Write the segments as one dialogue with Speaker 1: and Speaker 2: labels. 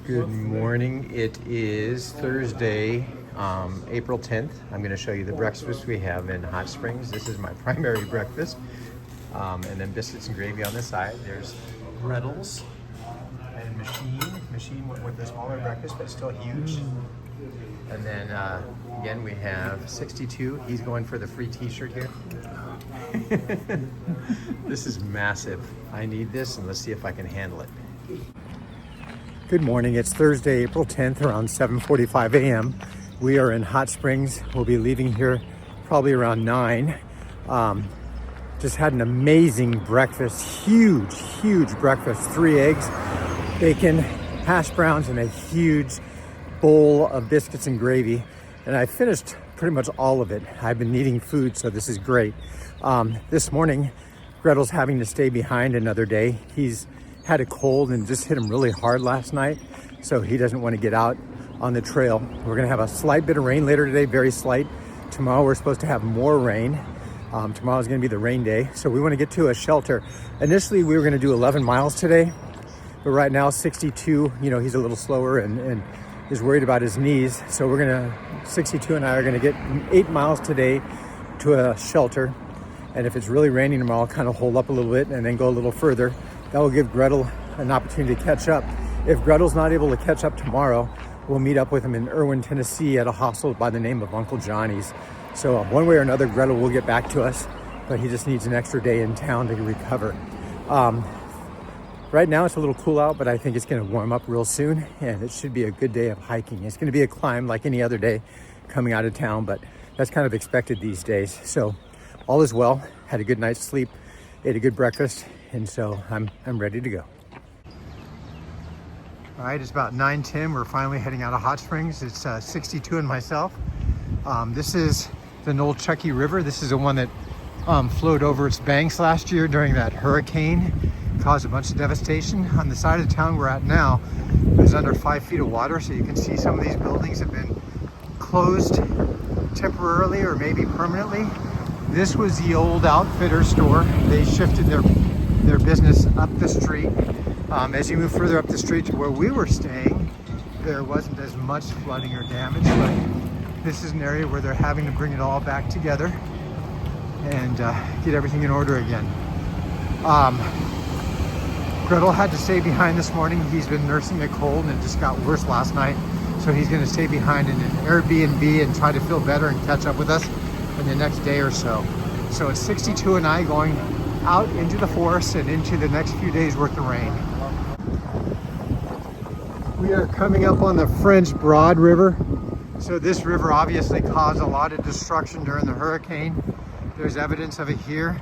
Speaker 1: Good morning. It is Thursday, April 10th. I'm going to show you the breakfast we have in Hot Springs. This is my primary breakfast. And then biscuits and gravy on the side. There's Gretel's and Machine went with the smaller breakfast, but still huge. And then again, we have 62. He's going for the free t-shirt here. This is massive. I need this, and let's see if I can handle it. Good morning. It's Thursday, April 10th, around 7:45 a.m. We are in Hot Springs. We'll be leaving here probably around 9. Just had an amazing breakfast. Huge breakfast. 3 eggs, bacon, hash browns, and a huge bowl of biscuits and gravy. And I finished pretty much all of it. I've been needing food, so this is great. This morning, Gretel's having to stay behind another day. He's had a cold and just hit him really hard last night, so he doesn't want to get out on the trail. We're going to have a slight bit of rain later today, very slight. Tomorrow we're supposed to have more rain. Tomorrow's going to be the rain day, so we want to get to a shelter. Initially we were going to do 11 miles today, but right now 62, he's a little slower and is worried about his knees, so 62 and I are going to get 8 miles today to a shelter. And if it's really raining tomorrow, I'll kind of hold up a little bit and then go a little further. That will give Gretel an opportunity to catch up. If Gretel's not able to catch up tomorrow, we'll meet up with him in Irwin, Tennessee at a hostel by the name of Uncle Johnny's. So one way or another, Gretel will get back to us, but he just needs an extra day in town to recover. Right now it's a little cool out, but I think it's going to warm up real soon, and it should be a good day of hiking. It's going to be a climb like any other day coming out of town, but that's kind of expected these days. So all is well. Had a good night's sleep, ate a good breakfast, and so I'm ready to go. All right, it's about 9:10. We're finally heading out of Hot Springs. It's 62 and myself. This is the Nolchucky River. This is the one that flowed over its banks last year during that hurricane. Caused a bunch of devastation. On the side of the town we're at now, there's under 5 feet of water, so you can see some of these buildings have been closed temporarily or maybe permanently. This was the old outfitter store. They shifted their business up the street. As you move further up the street to where we were staying, there wasn't as much flooding or damage, but this is an area where they're having to bring it all back together and get everything in order again. Gretel had to stay behind this morning. He's been nursing a cold and it just got worse last night. So he's going to stay behind in an Airbnb and try to feel better and catch up with us in the next day or so. So it's 62 and I going out into the forest and into the next few days worth of rain. We are coming up on the French Broad River. So this river obviously caused a lot of destruction during the hurricane. There's evidence of it here.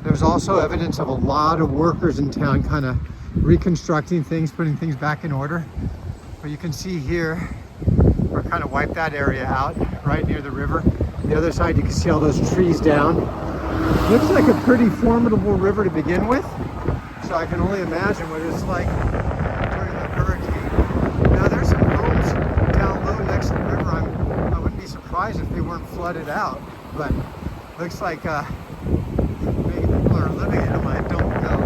Speaker 1: There's also evidence of a lot of workers in town kind of reconstructing things, putting things back in order. But you can see here, we're kind of wiped that area out right near the river. The other side, you can see all those trees down. Looks like a pretty formidable river to begin with. So I can only imagine what it's like during the hurricane. Now there's some homes down low next to the river. I wouldn't be surprised if they weren't flooded out, but looks like maybe people are living in them, I don't know.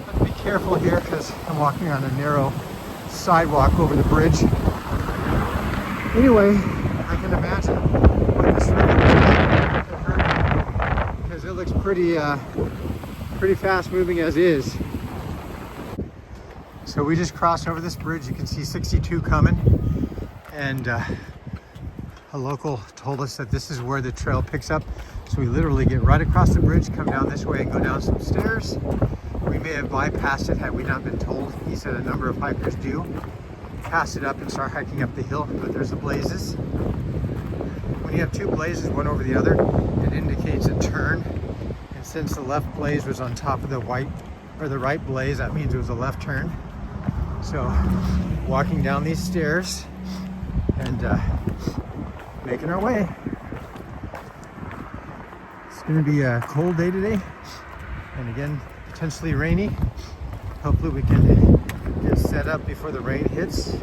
Speaker 1: Have to be careful here because I'm walking on a narrow sidewalk over the bridge. Anyway, I can imagine what this river looks like because it looks pretty fast moving as is. So we just crossed over this bridge. You can see 62 coming, and a local told us that this is where the trail picks up. So we literally get right across the bridge, come down this way and go down some stairs. We may have bypassed it had we not been told. He said a number of hikers do pass it up and start hiking up the hill, but there's the blazes. When you have two blazes, one over the other, it indicates a turn. And since the left blaze was on top of the right blaze, that means it was a left turn. So walking down these stairs and making our way. It's going to be a cold day today, and again, potentially rainy. Hopefully we can get set up before the rain hits.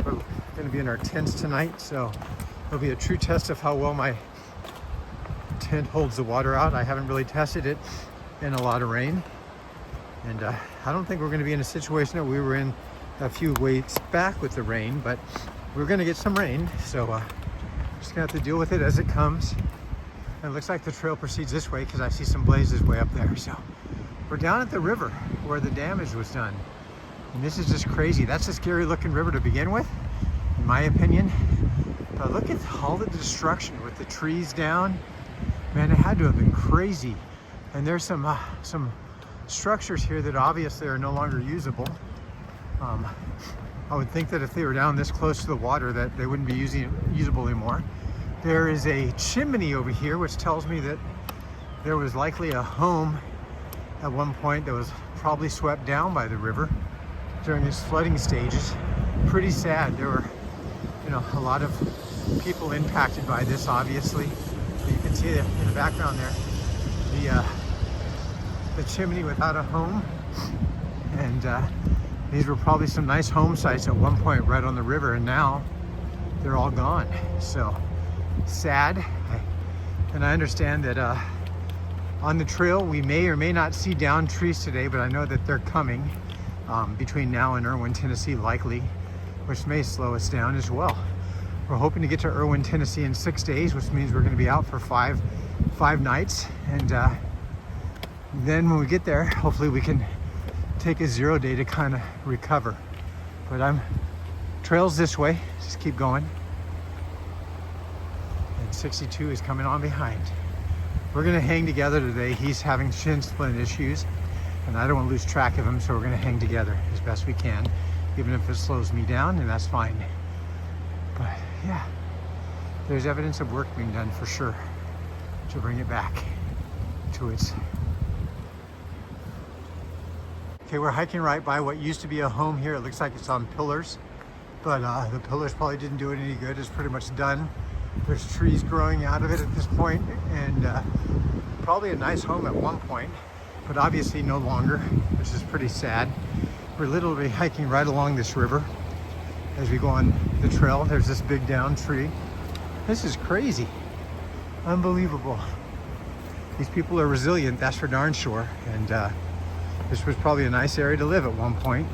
Speaker 1: We're going to be in our tents tonight, so it'll be a true test of how well my tent holds the water out. I haven't really tested it in a lot of rain, and I don't think we're going to be in a situation that we were in a few weeks back with the rain, but we're gonna get some rain, so just gonna have to deal with it as it comes. And it looks like the trail proceeds this way because I see some blazes way up there. So we're down at the river where the damage was done. And this is just crazy. That's a scary looking river to begin with, in my opinion. But look at all the destruction with the trees down. Man, it had to have been crazy. And there's some structures here that obviously are no longer usable. I would think that if they were down this close to the water that they wouldn't be usable anymore. There is a chimney over here, which tells me that there was likely a home at one point that was probably swept down by the river during its flooding stages. Pretty sad. There were, a lot of people impacted by this, obviously. You can see in the background there, the chimney without a home. And these were probably some nice home sites at one point right on the river, and now they're all gone. So sad. And I understand that on the trail we may or may not see downed trees today, but I know that they're coming between now and Erwin, Tennessee, likely, which may slow us down as well. We're hoping to get to Erwin, Tennessee in 6 days, which means we're going to be out for five nights, and then when we get there, hopefully we can take a 0 day to kind of recover. But trails this way, just keep going. And 62 is coming on behind. We're gonna hang together today. He's having shin splint issues, and I don't want to lose track of him, so we're gonna hang together as best we can, even if it slows me down, and that's fine. But yeah, there's evidence of work being done for sure to bring it back to its... Okay, we're hiking right by what used to be a home here. It looks like it's on pillars, but the pillars probably didn't do it any good. It's pretty much done. There's trees growing out of it at this point, and probably a nice home at one point, but obviously no longer, which is pretty sad. We're literally hiking right along this river as we go on the trail. There's this big down tree. This is crazy. Unbelievable. These people are resilient, that's for darn sure. And this was probably a nice area to live at one point,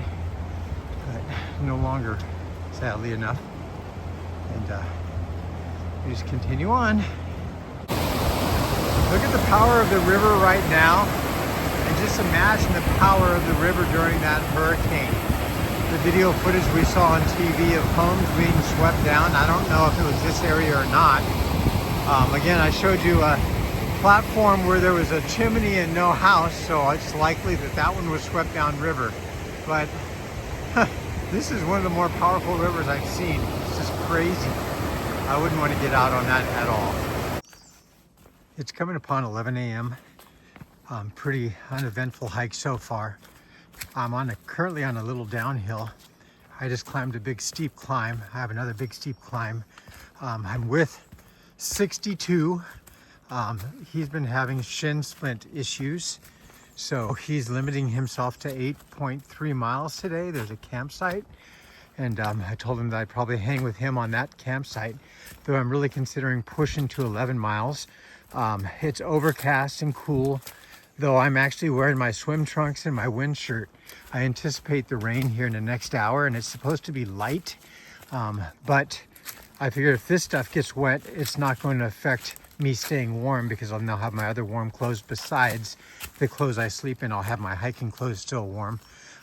Speaker 1: but no longer, sadly enough. And we just continue on. Look at the power of the river right now, and just imagine the power of the river during that hurricane. The video footage we saw on TV of homes being swept down, I don't know if it was this area or not. Again, I showed you a platform where there was a chimney and no house, so it's likely that that one was swept down river. But this is one of the more powerful rivers I've seen. It's just crazy. I wouldn't want to get out on that at all. It's coming upon 11 a.m. Pretty uneventful hike so far. I'm currently on a little downhill. I just climbed a big steep climb. I have another big steep climb. I'm with 62. He's been having shin splint issues, so he's limiting himself to 8.3 miles today. There's a campsite, and I told him that I'd probably hang with him on that campsite, though I'm really considering pushing to 11 miles. It's overcast and cool, though I'm actually wearing my swim trunks and my wind shirt. I anticipate the rain here in the next hour, and it's supposed to be light, but I figured if this stuff gets wet, it's not going to affect me staying warm, because I'll now have my other warm clothes besides the clothes I sleep in. I'll have my hiking clothes still warm.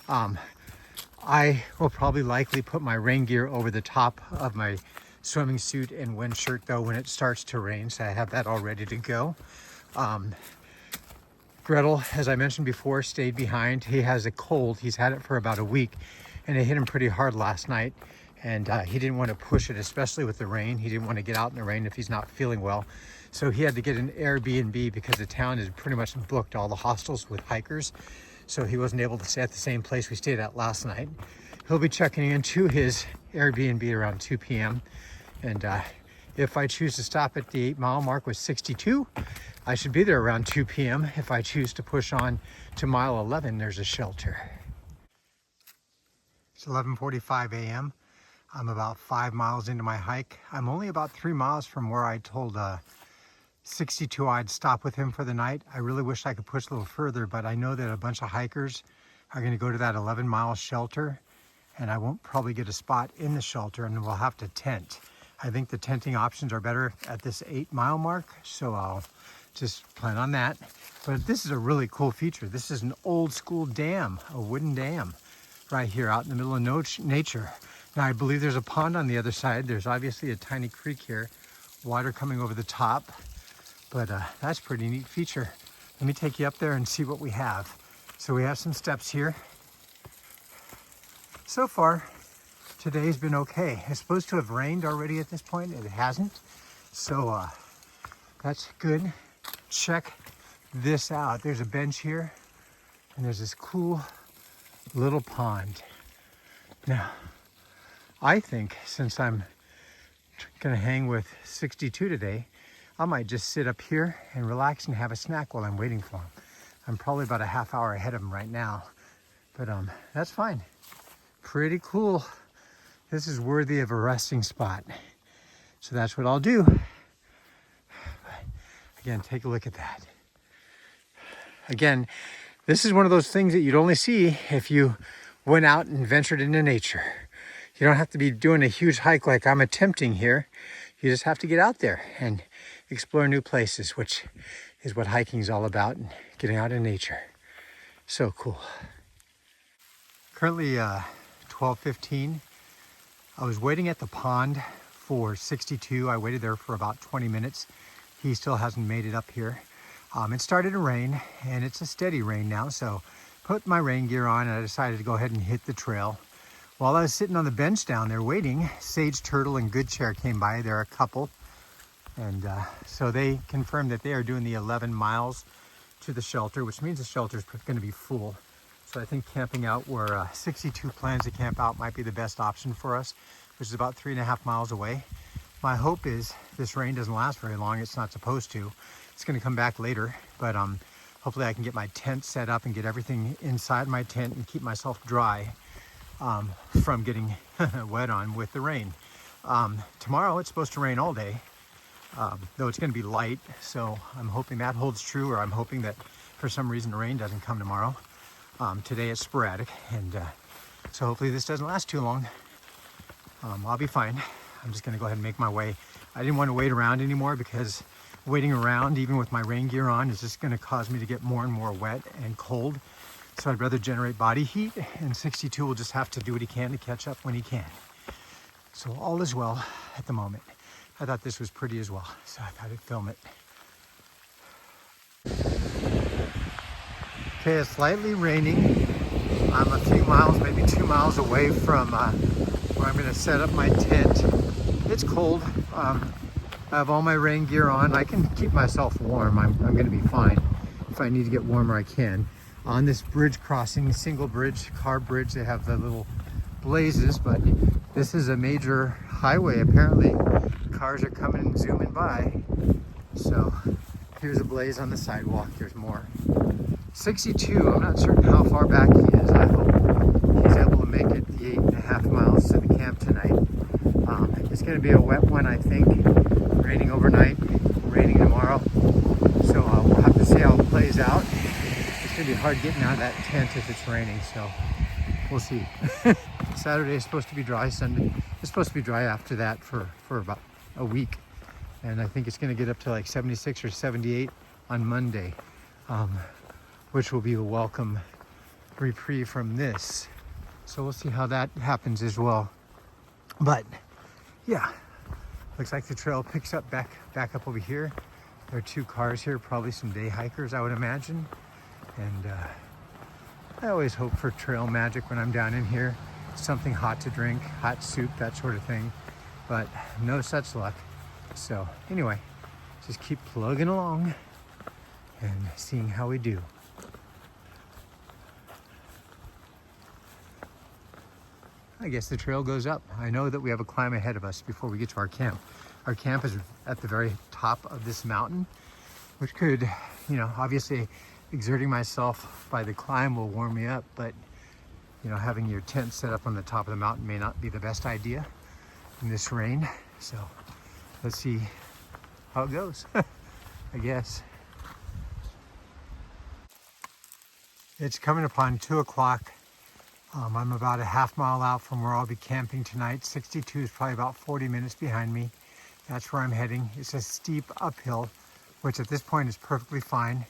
Speaker 1: I will probably likely put my rain gear over the top of my swimming suit and wind shirt though when it starts to rain, so I have that all ready to go. Gretel, as I mentioned before, stayed behind. He has a cold. He's had it for about a week, and it hit him pretty hard last night, and he didn't want to push it, especially with the rain. He didn't want to get out in the rain if he's not feeling well. So he had to get an Airbnb because the town is pretty much booked, all the hostels with hikers. So he wasn't able to stay at the same place we stayed at last night. He'll be checking into his Airbnb around 2 p.m. And if I choose to stop at the 8-mile mark with 62, I should be there around 2 p.m. If I choose to push on to mile 11, there's a shelter. It's 11:45 a.m. I'm about 5 miles into my hike. I'm only about 3 miles from where I told 62 I'd stop with him for the night. I really wish I could push a little further, but I know that a bunch of hikers are going to go to that 11-mile shelter, and I won't probably get a spot in the shelter, and we'll have to tent. I think the tenting options are better at this 8-mile mark, so I'll just plan on that. But this is a really cool feature. This is an old school dam, a wooden dam right here out in the middle of nature. Now I believe there's a pond on the other side. There's obviously a tiny creek here, water coming over the top, but that's a pretty neat feature. Let me take you up there and see what we have. So we have some steps here. So far, today's been okay. It's supposed to have rained already at this point. It hasn't. So that's good. Check this out. There's a bench here, and there's this cool little pond. Now, I think since I'm gonna hang with 62 today, I might just sit up here and relax and have a snack while I'm waiting for him. I'm probably about a half hour ahead of him right now, but that's fine. Pretty cool. This is worthy of a resting spot. So that's what I'll do. Again, take a look at that. Again, this is one of those things that you'd only see if you went out and ventured into nature. You don't have to be doing a huge hike like I'm attempting here. You just have to get out there and explore new places, which is what hiking is all about, and getting out in nature. So cool. Currently 12:15. I was waiting at the pond for 62. I waited there for about 20 minutes. He still hasn't made it up here. It started to rain, and it's a steady rain now, so put my rain gear on, and I decided to go ahead and hit the trail. While I was sitting on the bench down there waiting, Sage Turtle and Good Chair came by. They're a couple, and so they confirmed that they are doing the 11 miles to the shelter, which means the shelter is going to be full. So I think camping out where 62 plans to camp out might be the best option for us, which is about 3.5 miles away. My hope is this rain doesn't last very long. It's not supposed to. It's going to come back later, but hopefully I can get my tent set up and get everything inside my tent and keep myself dry from getting wet on with the rain. Tomorrow it's supposed to rain all day, though it's going to be light, so I'm hoping that holds true, or I'm hoping that for some reason the rain doesn't come tomorrow. Today it's sporadic, and so hopefully this doesn't last too long. I'll be fine. I'm just going to go ahead and make my way. I didn't want to wait around anymore, because waiting around, even with my rain gear on, is just going to cause me to get more and more wet and cold. So I'd rather generate body heat, and 62 will just have to do what he can to catch up when he can. So all is well at the moment. I thought this was pretty as well, so I thought I'd film it. Okay, it's slightly raining. I'm a few miles, maybe 2 miles away from where I'm going to set up my tent. It's cold. I have all my rain gear on. I can keep myself warm. I'm going to be fine. If I need to get warmer, I can. On this bridge crossing, single bridge, car bridge, they have the little blazes, but this is a major highway. Apparently, cars are coming and zooming by. So here's a blaze on the sidewalk. There's more. 62, I'm not certain how far back he is. I hope he's able to make it the 8.5 miles to the camp tonight. It's going to be a wet one, I think. Raining overnight, raining tomorrow. So we'll have to see how it plays out. It's going to be hard getting out of that tent if it's raining, so we'll see. Saturday is supposed to be dry. Sunday is supposed to be dry after that for about a week. And I think it's going to get up to like 76 or 78 on Monday, which will be a welcome reprieve from this. So we'll see how that happens as well. But yeah, looks like the trail picks up back up over here. There are 2 cars here, probably some day hikers, I would imagine. And I always hope for trail magic when I'm down in here. Something hot to drink, hot soup, that sort of thing. But no such luck. So anyway, just keep plugging along and seeing how we do. I guess the trail goes up. I know that we have a climb ahead of us before we get to our camp. Our camp is at the very top of this mountain, which could, obviously exerting myself by the climb will warm me up, but having your tent set up on the top of the mountain may not be the best idea in this rain. So let's see how it goes, I guess. It's coming upon 2 o'clock I'm about a half mile out from where I'll be camping tonight. 62 is probably about 40 minutes behind me. That's where I'm heading. It's a steep uphill, which at this point is perfectly fine.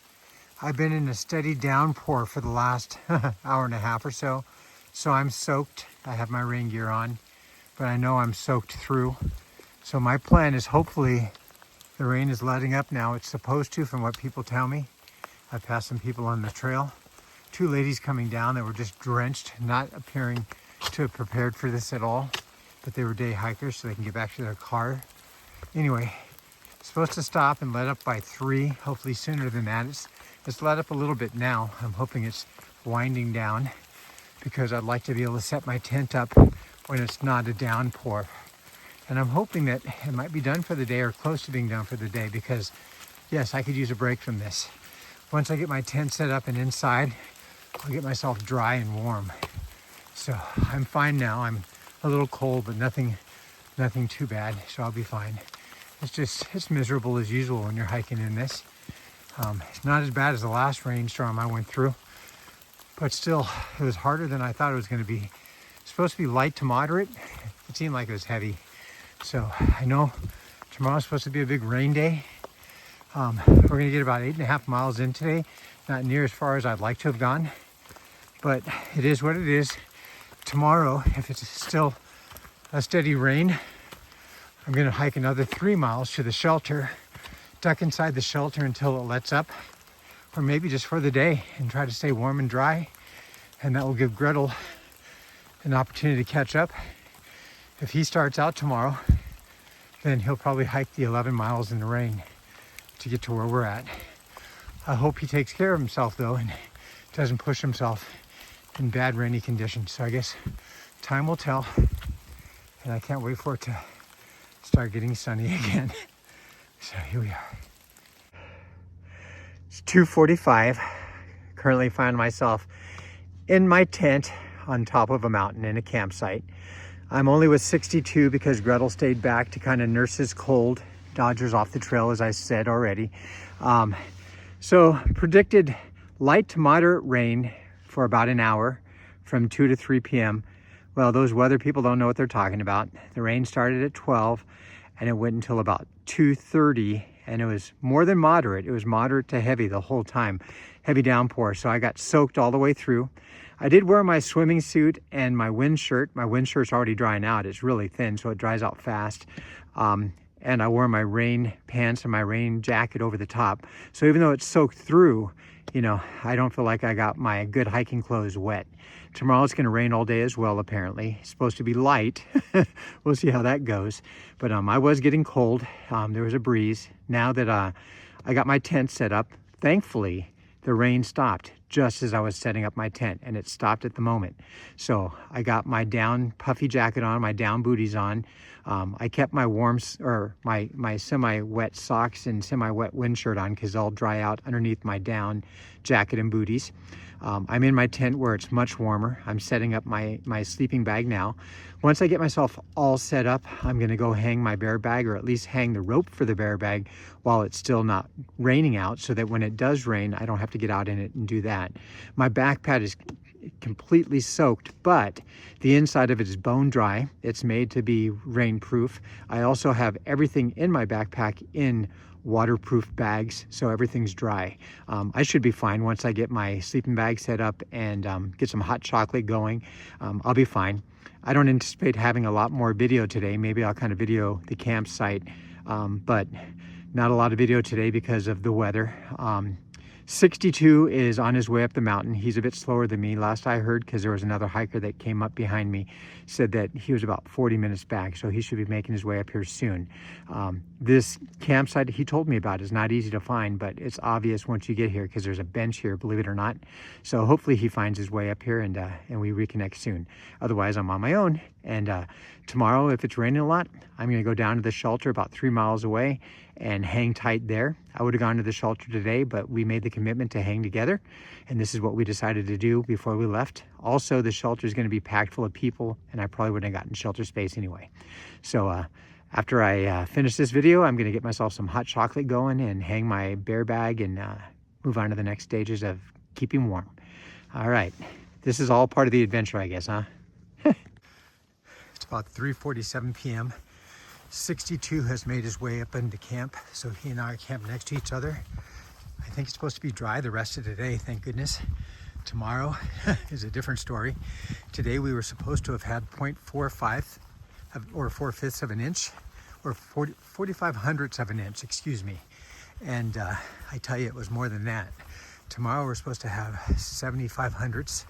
Speaker 1: I've been in a steady downpour for the last hour and a half or so, so I'm soaked. I have my rain gear on, but I know I'm soaked through. So my plan is hopefully the rain is letting up now. It's supposed to, from what people tell me. I passed some people on the trail. Two ladies coming down that were just drenched, not appearing to have prepared for this at all, but they were day hikers so they can get back to their car. Anyway, it's supposed to stop and let up by 3, hopefully sooner than that. It's let up a little bit now. I'm hoping it's winding down because I'd like to be able to set my tent up when it's not a downpour. And I'm hoping that it might be done for the day or close to being done for the day because, yes, I could use a break from this. Once I get my tent set up and inside, I'll get myself dry and warm. So I'm fine now. I'm a little cold, but nothing too bad, so I'll be fine. It's miserable as usual when you're hiking in this. It's not as bad as the last rainstorm I went through, but still, it was harder than I thought it was going to be. It's supposed to be light to moderate. It seemed like it was heavy. So I know tomorrow's supposed to be a big rain day. We're going to get about 8.5 miles in today. Not near as far as I'd like to have gone, but it is what it is. Tomorrow, if it's still a steady rain, I'm going to hike another 3 miles to the shelter, duck inside the shelter until it lets up, or maybe just for the day and try to stay warm and dry. And that will give Gretel an opportunity to catch up. If he starts out tomorrow, then he'll probably hike the 11 miles in the rain to get to where we're at. I hope he takes care of himself though and doesn't push himself in bad rainy conditions. So I guess time will tell, and I can't wait for it to start getting sunny again. So here we are. It's 2:45. Currently find myself in my tent on top of a mountain in a campsite. I'm only with 62 because Gretel stayed back to kind of nurse his cold. Dodger's off the trail, as I said already. So predicted light to moderate rain for about an hour from 2 to 3 p.m. Well, those weather people don't know what they're talking about. The rain started at 12 and it went until about 2:30, and it was more than moderate. It was moderate to heavy the whole time. Heavy downpour, so I got soaked all the way through. I did wear my swimming suit and my wind shirt. My wind shirt's already drying out. It's really thin, so it dries out fast. And I wore my rain pants and my rain jacket over the top. So even though it's soaked through, you know, I don't feel like I got my good hiking clothes wet. Tomorrow it's gonna rain all day as well, apparently. It's supposed to be light. We'll see how that goes. But I was getting cold. There was a breeze. Now that I got my tent set up, thankfully, the rain stopped just as I was setting up my tent, and it stopped at the moment. So I got my down puffy jacket on, my down booties on. I kept my my semi-wet socks and semi-wet wind shirt on because they'll dry out underneath my down jacket and booties. I'm in my tent where it's much warmer. I'm setting up my sleeping bag now. Once I get myself all set up, I'm gonna go hang my bear bag, or at least hang the rope for the bear bag while it's still not raining out, so that when it does rain, I don't have to get out in it and do that. My backpack is completely soaked, but the inside of it is bone dry. It's made to be rainproof. I also have everything in my backpack in waterproof bags, so everything's dry. I should be fine once I get my sleeping bag set up and get some hot chocolate going. I'll be fine. I don't anticipate having a lot more video today. Maybe I'll kind of video the campsite, but not a lot of video today because of the weather. 62 is on his way up the mountain. He's a bit slower than me, last I heard, because there was another hiker that came up behind me, said that he was about 40 minutes back, so he should be making his way up here soon. This campsite he told me about is not easy to find, but it's obvious once you get here because there's a bench here, believe it or not. So hopefully he finds his way up here and we reconnect soon. Otherwise, I'm on my own. And tomorrow, if it's raining a lot, I'm going to go down to the shelter about 3 miles away and hang tight there. I would have gone to the shelter today, but we made the commitment to hang together, and this is what we decided to do before we left. Also, the shelter is going to be packed full of people, and I probably wouldn't have gotten shelter space anyway. So after I finish this video, I'm going to get myself some hot chocolate going and hang my bear bag and move on to the next stages of keeping warm. All right, This is all part of the adventure, I guess, huh? It's about 3:47 p.m. 62 has made his way up into camp, so he and I are camped next to each other. I think it's supposed to be dry the rest of the day, thank goodness. Tomorrow is a different story. Today we were supposed to have had 0.45 or 4/5 of an inch, or 45 hundredths of an inch, excuse me. And I tell you, it was more than that. Tomorrow we're supposed to have 75 hundredths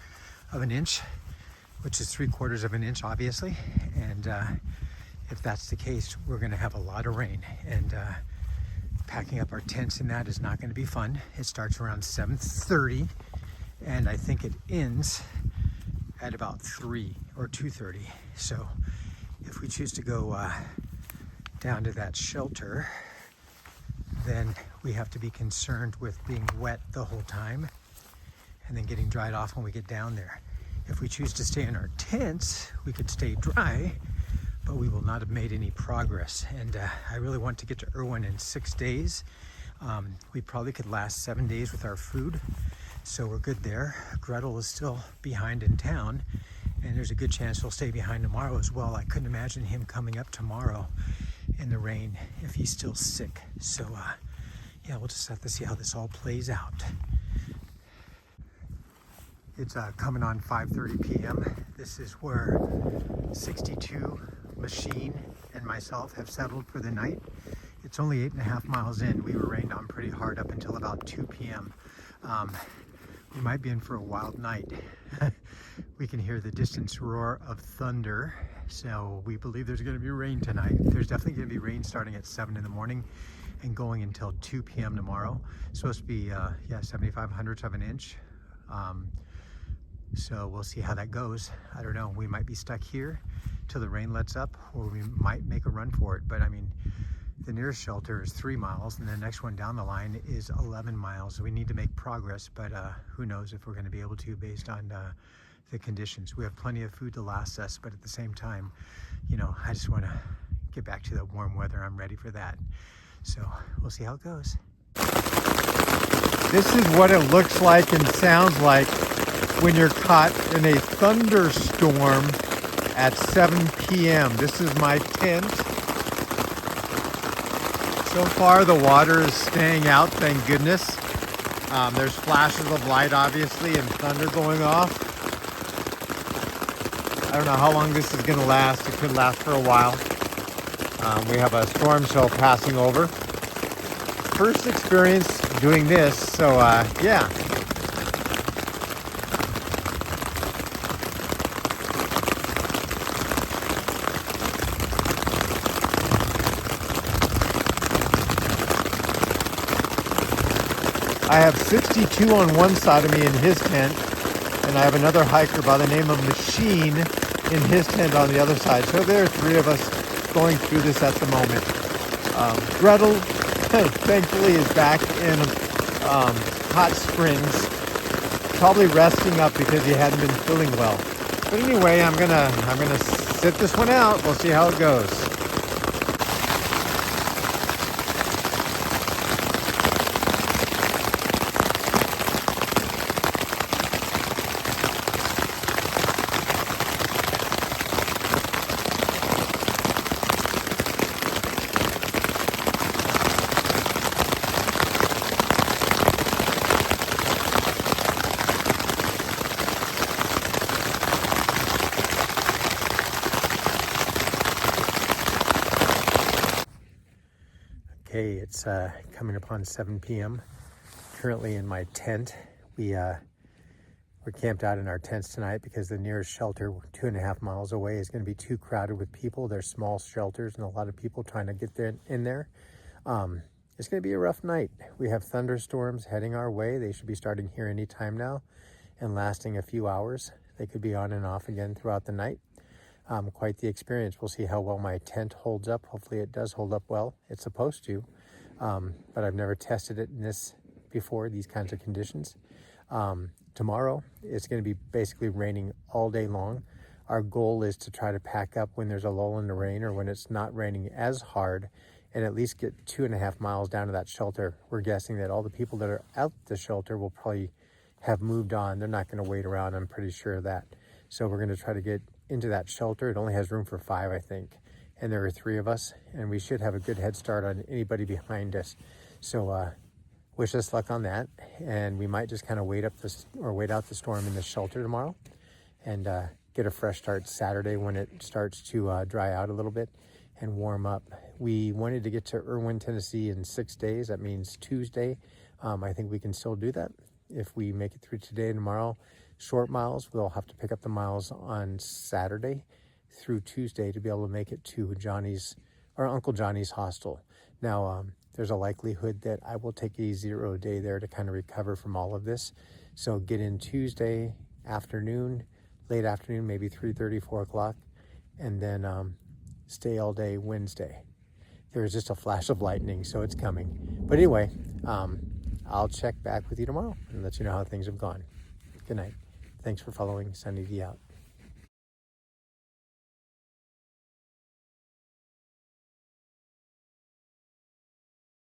Speaker 1: of an inch, which is 3/4 of an inch, obviously. And if that's the case, we're gonna have a lot of rain. And packing up our tents in that is not gonna be fun. It starts around 7:30, and I think it ends at about 3 or 2:30. So if we choose to go down to that shelter, then we have to be concerned with being wet the whole time and then getting dried off when we get down there. If we choose to stay in our tents, we could stay dry, but we will not have made any progress. And I really want to get to Irwin in 6 days. We probably could last 7 days with our food, so we're good there. Gretel is still behind in town, and there's a good chance he'll stay behind tomorrow as well. I couldn't imagine him coming up tomorrow in the rain if he's still sick. So yeah, we'll just have to see how this all plays out. It's coming on 5:30 p.m. This is where 62 Machine and myself have settled for the night. It's only 8.5 miles in. We were rained on pretty hard up until about 2 p.m. We might be in for a wild night. We can hear the distant roar of thunder, so we believe there's going to be rain tonight. There's definitely going to be rain starting at 7 in the morning and going until 2 p.m. tomorrow. It's supposed to be 75 hundredths of an inch. So we'll see how that goes. I don't know. We might be stuck here till the rain lets up, or we might make a run for it. But I mean, the nearest shelter is 3 miles, and the next one down the line is 11 miles. So we need to make progress, but who knows if we're going to be able to based on the conditions. We have plenty of food to last us, but at the same time, you know, I just want to get back to the warm weather. I'm ready for that. So we'll see how it goes. This is what it looks like and sounds like when you're caught in a thunderstorm at 7 p.m. This is my tent. So far the water is staying out, thank goodness. There's flashes of light obviously and thunder going off. I don't know how long this is going to last. It could last for a while. We have a storm cell passing over. First experience doing this, so yeah. I have 62 on one side of me in his tent, and I have another hiker by the name of Machine in his tent on the other side. So there are 3 of us going through this at the moment. Gretel, thankfully, is back in Hot Springs, probably resting up because he hadn't been feeling well. But anyway, I'm gonna sit this one out. We'll see how it goes. Okay, it's coming upon 7 p.m. Currently in my tent. We're camped out in our tents tonight because the nearest shelter 2.5 miles away is going to be too crowded with people. They're small shelters and a lot of people trying to get in there. It's going to be a rough night. We have thunderstorms heading our way. They should be starting here any time now and lasting a few hours. They could be on and off again throughout the night. Quite the experience. We'll see how well my tent holds up. Hopefully it does hold up well. It's supposed to, but I've never tested it in this before, these kinds of conditions. Tomorrow it's going to be basically raining all day long. Our goal is to try to pack up when there's a lull in the rain or when it's not raining as hard and at least get 2.5 miles down to that shelter. We're guessing that all the people that are at the shelter will probably have moved on. They're not going to wait around. I'm pretty sure of that. So we're going to try to get into that shelter. It only has room for 5, I think. And there are 3 of us, and we should have a good head start on anybody behind us. So wish us luck on that. And we might just kind of wait out the storm in the shelter tomorrow and get a fresh start Saturday when it starts to dry out a little bit and warm up. We wanted to get to Irwin, Tennessee in 6 days. That means Tuesday. I think we can still do that if we make it through today and tomorrow. Short miles, we'll have to pick up the miles on Saturday through Tuesday to be able to make it to Uncle Johnny's hostel. Now, there's a likelihood that I will take a 0 day there to kind of recover from all of this. So get in Tuesday afternoon, late afternoon, maybe 3:30, 4 o'clock, and then stay all day Wednesday. There's just a flash of lightning, so it's coming. But anyway, I'll check back with you tomorrow and let you know how things have gone. Good night. Thanks for following. Sunny D out.